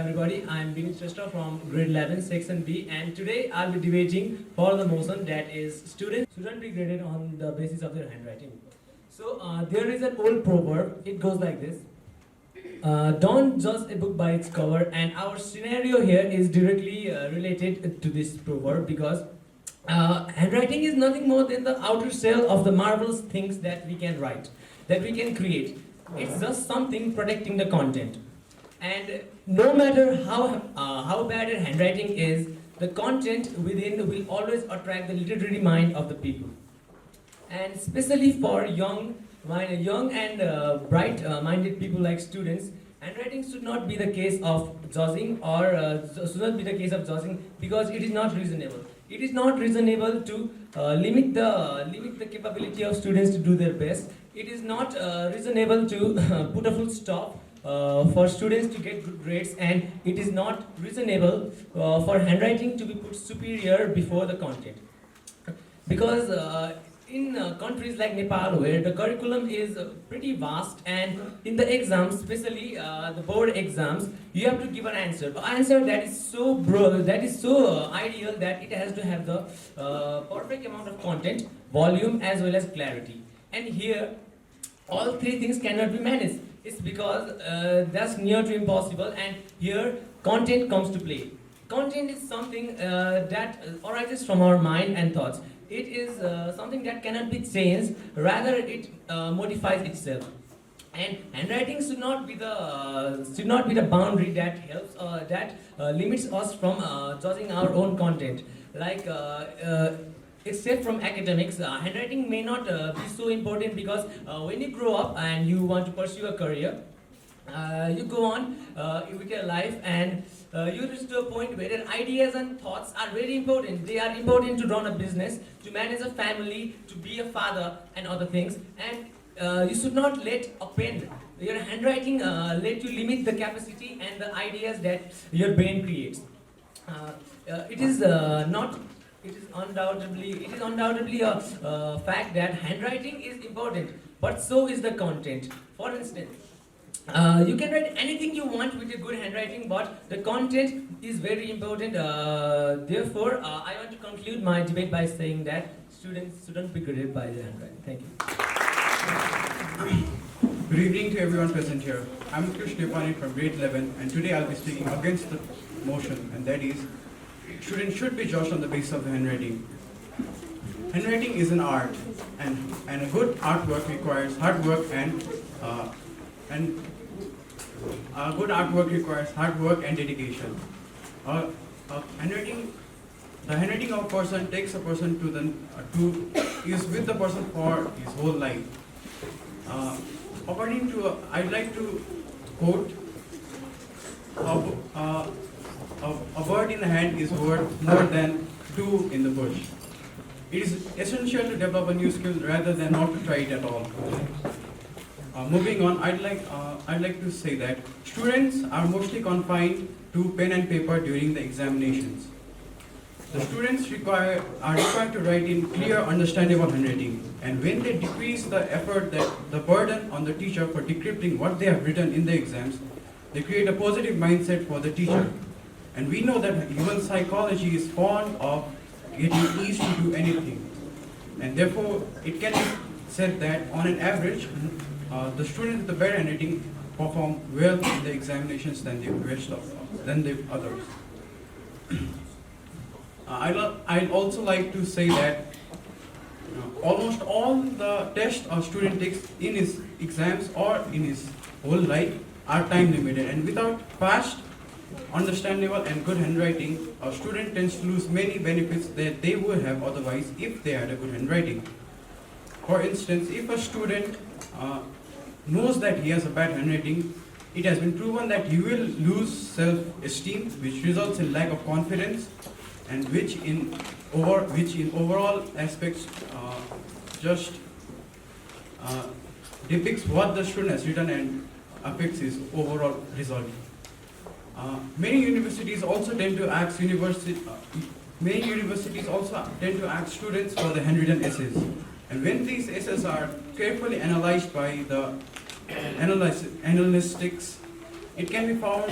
everybody. I'm Vinit Shrestha from grade 11 section B, and today I'll be debating for the motion that is students shouldn't be graded on the basis of their handwriting. So there is an old proverb. It goes like this: don't judge a book by its cover. And our scenario here is directly related to this proverb because handwriting is nothing more than the outer shell of the marvelous things that we can write, that we can create. It's just something protecting the content. And no matter how bad a handwriting is, the content within will always attract the literary mind of the people. And especially for young and bright-minded people like students, handwriting should not be the case of judging, or should not be the case of judging because it is not reasonable. It is not reasonable to limit the capability of students to do their best. It is not reasonable to put a full stop for students to get good grades, and it is not reasonable for handwriting to be put superior before the content. Because in countries like Nepal, where the curriculum is pretty vast, and in the exams, especially the board exams, you have to give an answer that is so broad, that is so ideal that it has to have the perfect amount of content, volume, as well as clarity. And here, all three things cannot be managed. It's because that's near to impossible, and here content comes to play. Content is something that arises from our mind and thoughts. It is something that cannot be changed, rather it modifies itself. And handwriting should not be the boundary that helps that limits us from judging our own content. Like except from academics, handwriting may not be so important because when you grow up and you want to pursue a career, you go on with your life, and you reach to a point where ideas and thoughts are very important. They are important to run a business, to manage a family, to be a father, and other things. And you should not let a pen, your handwriting, let you limit the capacity and the ideas that your brain creates. It is not. It is undoubtedly a fact that handwriting is important, but so is the content. For instance, you can write anything you want with a good handwriting, but the content is very important. Therefore, I want to conclude my debate by saying that students shouldn't be graded by their handwriting. Thank you. Good evening to everyone present here. I'm Krish Nepani from grade 11, and today I'll be speaking against the motion, and that is, students should be judged on the basis of the handwriting. Handwriting is an art, and a good artwork requires hard work and a good artwork requires hard work and dedication. The handwriting of a person takes a person to is with the person for his whole life. I'd like to quote, a bird in the hand is worth more than two in the bush. It is essential to develop a new skill rather than not to try it at all. Moving on, I'd like to say that students are mostly confined to pen and paper during the examinations. The students are required to write in clear, understandable handwriting, and when they decrease the effort, that the burden on the teacher for decrypting what they have written in the exams, they create a positive mindset for the teacher. And we know that human psychology is fond of getting ease to do anything, and therefore it can be said that on an average, the students with the better handwriting perform well in the examinations than the others. I'd also like to say that almost all the tests a student takes in his exams or in his whole life are time limited, and without fast, understandable and good handwriting, a student tends to lose many benefits that they would have otherwise if they had a good handwriting. For instance, if a student knows that he has a bad handwriting, it has been proven that he will lose self-esteem, which results in lack of confidence, and which in overall aspects just depicts what the student has written and affects his overall result. Many universities also tend to ask students for the handwritten essays, and when these essays are carefully analyzed by the analytics It can be found,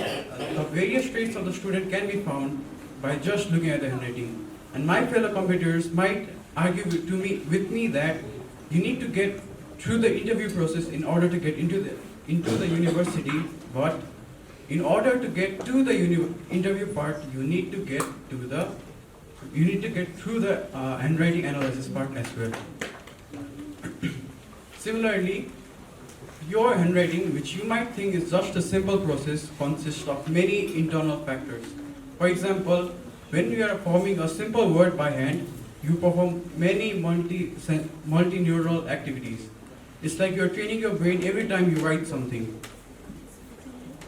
the various traits of the student can be found by just looking at the handwriting. And my fellow competitors might argue with me that you need to get through the interview process in order to get into the university, but in order to get to the interview part, you need to get through the handwriting analysis part as well. Similarly, your handwriting, which you might think is just a simple process, consists of many internal factors. For example, when you are forming a simple word by hand, you perform many multi-neural activities. It's like you're training your brain every time you write something.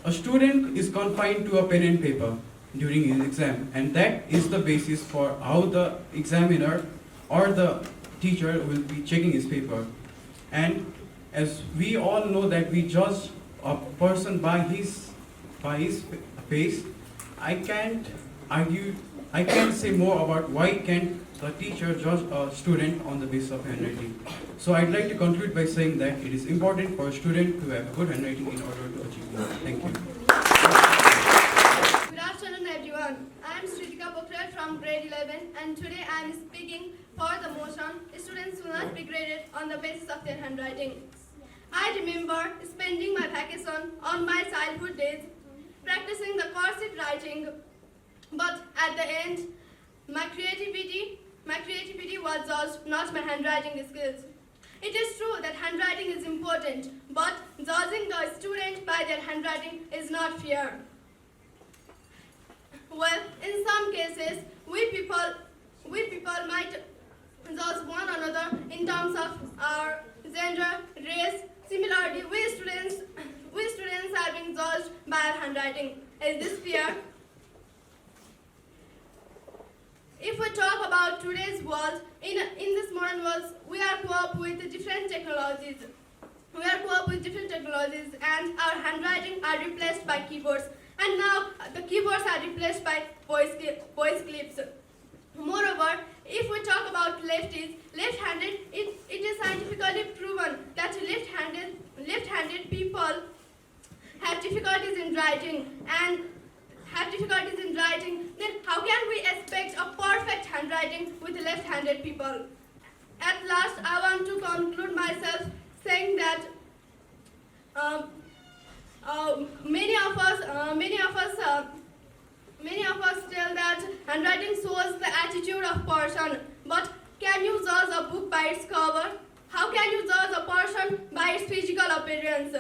A student is confined to a pen and paper during his exam, and that is the basis for how the examiner or the teacher will be checking his paper. And as we all know that we judge a person by his face, I can't say more about why can't the teacher judge a student on the basis of handwriting. So I'd like to conclude by saying that it is important for a student to have good handwriting in order to achieve that. Thank you. Good afternoon, everyone. I am Sritika Pokhrel from grade 11, and today I am speaking for the motion students will not be graded on the basis of their handwriting. I remember spending my vacation on my childhood days practicing the cursive writing, but at the end, my creativity was judged, not my handwriting skills. It is true that handwriting is important, but judging the student by their handwriting is not fair. Well, in some cases, we people might judge one another in terms of our gender, race. Similarly, we students are being judged by our handwriting. Is this fair? If we talk about today's world, in this modern world, we are co-op with different technologies. And our handwriting are replaced by keyboards. And now the keyboards are replaced by voice clips. Moreover, if we talk about left-handed, it is scientifically proven that left-handed people have difficulties in writing, then how can we expect a perfect handwriting with left-handed people? At last, I want to conclude myself saying that many of us tell that handwriting shows the attitude of person. But can you judge a book by its cover? How can you judge a person by its physical appearance?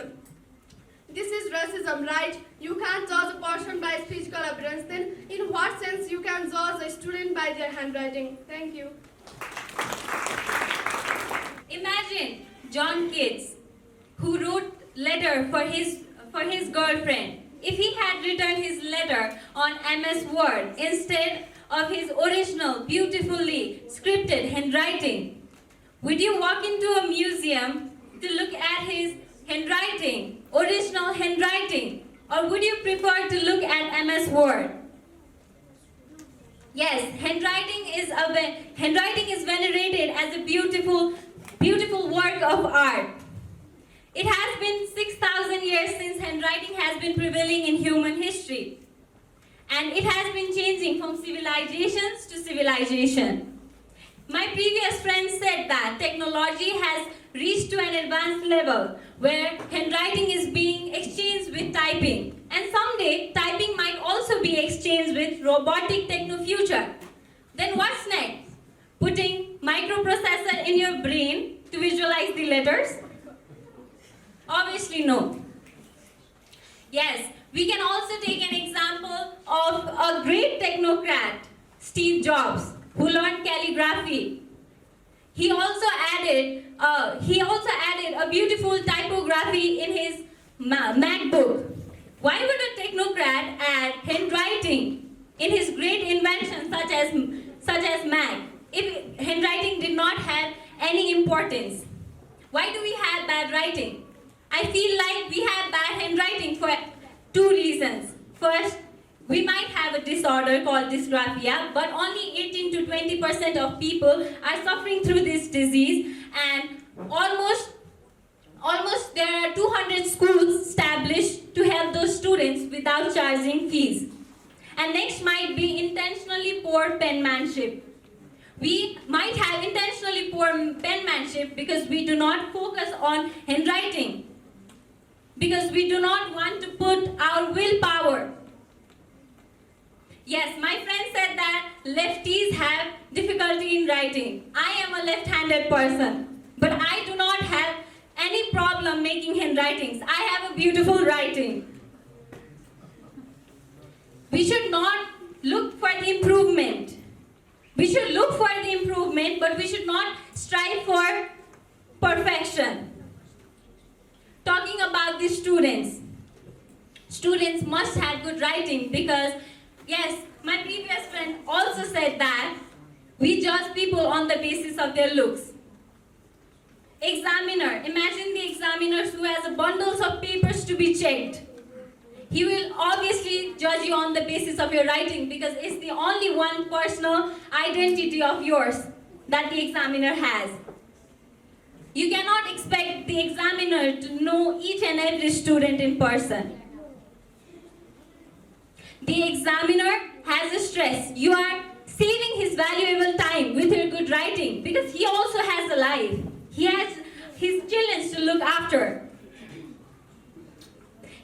This is racism, right? You can't judge a person by its physical appearance. Then, in what sense you can judge a student by their handwriting? Thank you. Imagine John Keats, who wrote letter for his girlfriend. If he had written his letter on MS Word instead of his original, beautifully scripted handwriting, would you walk into a museum to look at his handwriting, original handwriting, or would you prefer to look at MS Word? Yes, handwriting is venerated as a beautiful work of art. It has been 6,000 years since handwriting has been prevailing in human history. And it has been changing from civilizations to civilization. My previous friend said that technology has reached to an advanced level where handwriting is being exchanged with typing. And someday, typing might also be exchanged with robotic techno-future. Then what's next? Putting microprocessor in your brain to visualize the letters? Obviously no. Yes, we can also take an example of a great technocrat, Steve Jobs, who learned calligraphy. He also added a beautiful typography in his MacBook. Why would a technocrat add handwriting in his great invention such as Mac if handwriting did not have any importance? Why do we have bad writing? I feel like we have bad handwriting for two reasons. First, we might have a disorder called dysgraphia, but only 18 to 20% of people are suffering through this disease, and almost there are 200 schools established to help those students without charging fees. And next might be intentionally poor penmanship. We might have intentionally poor penmanship because we do not focus on handwriting, because we do not want to put our willpower. Yes, my friend said that lefties have difficulty in writing. I am a left-handed person, but I do not have any problem making handwritings. I have a beautiful writing. We should not look for the improvement. We should look for the improvement, but we should not strive for perfection. Talking about the students. Students must have good writing because, yes, my previous friend also said that we judge people on the basis of their looks. Examiner. Imagine the examiner who has bundles of papers to be checked. He will obviously judge you on the basis of your writing because it's the only one personal identity of yours that the examiner has. You cannot expect the examiner to know each and every student in person. The examiner has a stress. You are saving his valuable time with your good writing because he also has a life. He has his children to look after.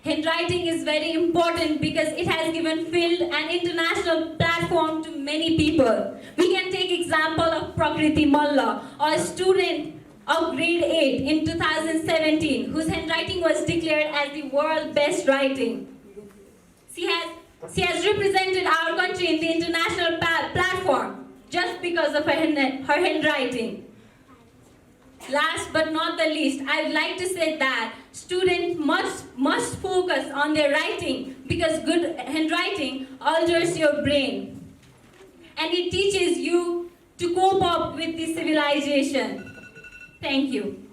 Handwriting is very important because it has given field and international platform to many people. We can take example of Prakriti Malla, a student of grade 8 in 2017, whose handwriting was declared as the world's best writing. She has represented our country in the international platform just because of her handwriting. Last but not the least, I would like to say that students must focus on their writing because good handwriting alters your brain and it teaches you to cope up with the civilization. Thank you.